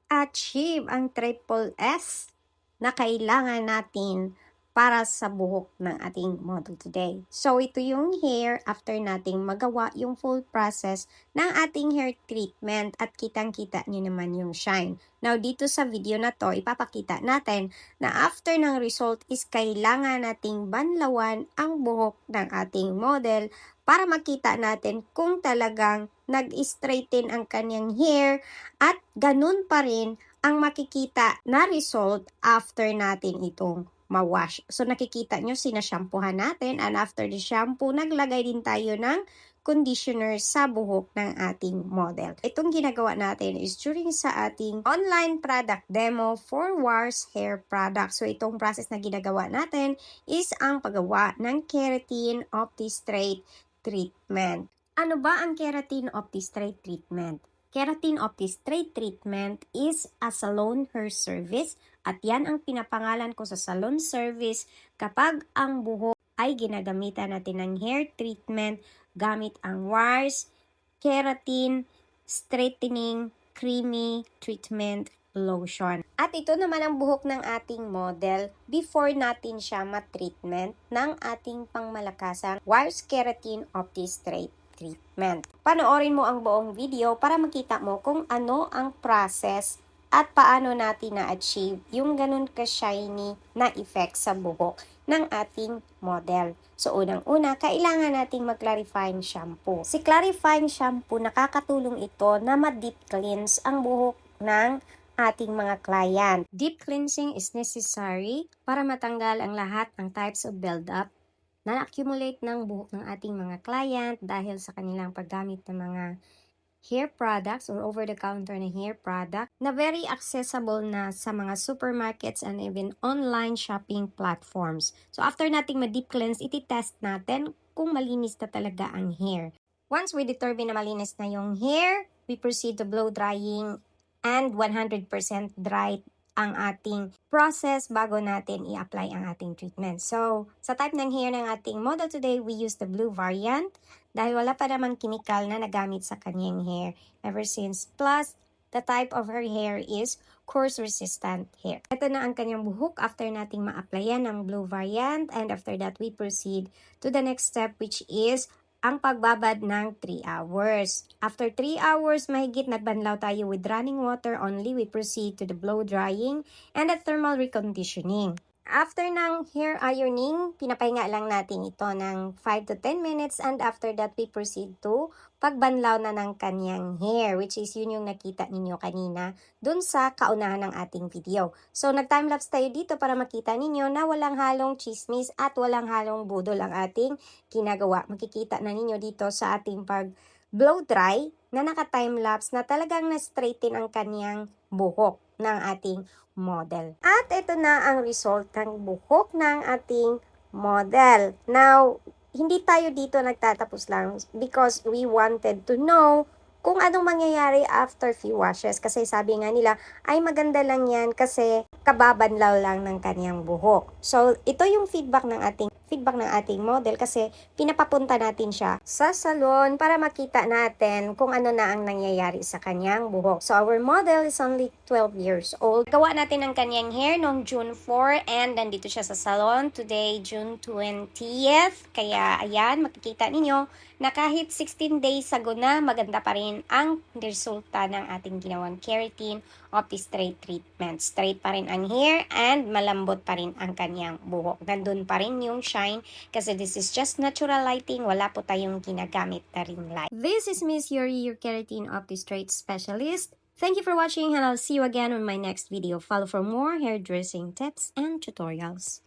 achieve ang triple S na kailangan natin para sa buhok ng ating model today. So, ito yung hair after nating magawa yung full process ng ating hair treatment at kitang-kita nyo naman yung shine. Now, dito sa video na to, ipapakita natin na after ng result is kailangan nating banlawan ang buhok ng ating model para makita natin kung talagang nag-straighten ang kanyang hair at ganun pa rin ang makikita na result after natin itong ma-wash. So, nakikita nyo, sinashampuhan natin and after the shampoo, naglagay din tayo ng conditioner sa buhok ng ating model. Itong ginagawa natin is during sa ating online product demo for Wars Hair Product. So, itong process na ginagawa natin is ang paggawa ng Keratin Opti-Straight Treatment. Ano ba ang Keratin Opti-Straight Treatment? Keratin Opti-Straight Treatment is a salon hair service at yan ang pinapangalan ko sa salon service kapag ang buhok ay ginagamitan natin ng hair treatment gamit ang Wars Keratin Straightening Creamy Treatment Lotion. At ito naman ang buhok ng ating model before natin siya ma-treatment ng ating pangmalakasang Wars Keratin Opti-Straight Treatment. Panoorin mo ang buong video para makita mo kung ano ang process at paano natin na-achieve yung ganun ka-shiny na effect sa buhok ng ating model. So, unang-una, kailangan nating mag-clarifying shampoo. Si clarifying shampoo, nakakatulong ito na ma-deep cleanse ang buhok ng ating mga client. Deep cleansing is necessary para matanggal ang lahat ng types of build-up na accumulate ng buhok ng ating mga client dahil sa kanilang paggamit ng mga hair products or over-the-counter na hair product na very accessible na sa mga supermarkets and even online shopping platforms. So after nating ma-deep cleanse, iti-test natin kung malinis na talaga ang hair. Once we determine na malinis na yung hair, we proceed to blow drying and 100% dry ang ating process bago natin i-apply ang ating treatment. So, sa type ng hair ng ating model today, we use the blue variant dahil wala pa namang chemical na nagamit sa kanyang hair ever since. Plus, the type of her hair is coarse-resistant hair. Ito na ang kanyang buhok after nating ma-applyan ng blue variant and after that, we proceed to the next step which is ang pagbabad ng 3 hours. After 3 hours, mahigit nagbanlaw tayo with running water only. We proceed to the blow drying and the thermal reconditioning. After ng hair ironing, pinapahinga lang natin ito ng 5 to 10 minutes and after that, we proceed to pagbanlaw na ng kanyang hair which is yun yung nakita ninyo kanina dun sa kaunahan ng ating video. So, nag-timelapse tayo dito para makita ninyo na walang halong chismis at walang halong budol ang ating ginagawa. Makikita na ninyo dito sa ating pag-blow dry na naka-timelapse na talagang na-straighten ang kanyang buhok ng ating model. At ito na ang result ng buhok ng ating model. Now, hindi tayo dito nagtatapos lang because we wanted to know kung anong mangyayari after few washes. Kasi sabi nga nila, ay maganda lang yan kasi kababanlaw lang ng kanyang buhok. So, ito yung feedback ng ating model kasi pinapapunta natin siya sa salon para makita natin kung ano na ang nangyayari sa kanyang buhok. So, our model is only 12 years old. Gawa natin ang kanyang hair noong June 4 and nandito siya sa salon today, June 20th. Kaya, ayan, makikita ninyo na kahit 16 days ago na, maganda pa rin ang resulta ng ating ginawang Keratin Opti-Straight Treatment. Straight pa rin ang hair and malambot pa rin ang kanyang buhok. Nandun pa rin yung shine kasi this is just natural lighting. Wala po tayong ginagamit na ring light. This is Miss Yuri, your Keratin Opti-Straight Specialist. Thank you for watching and I'll see you again on my next video. Follow for more hairdressing tips and tutorials.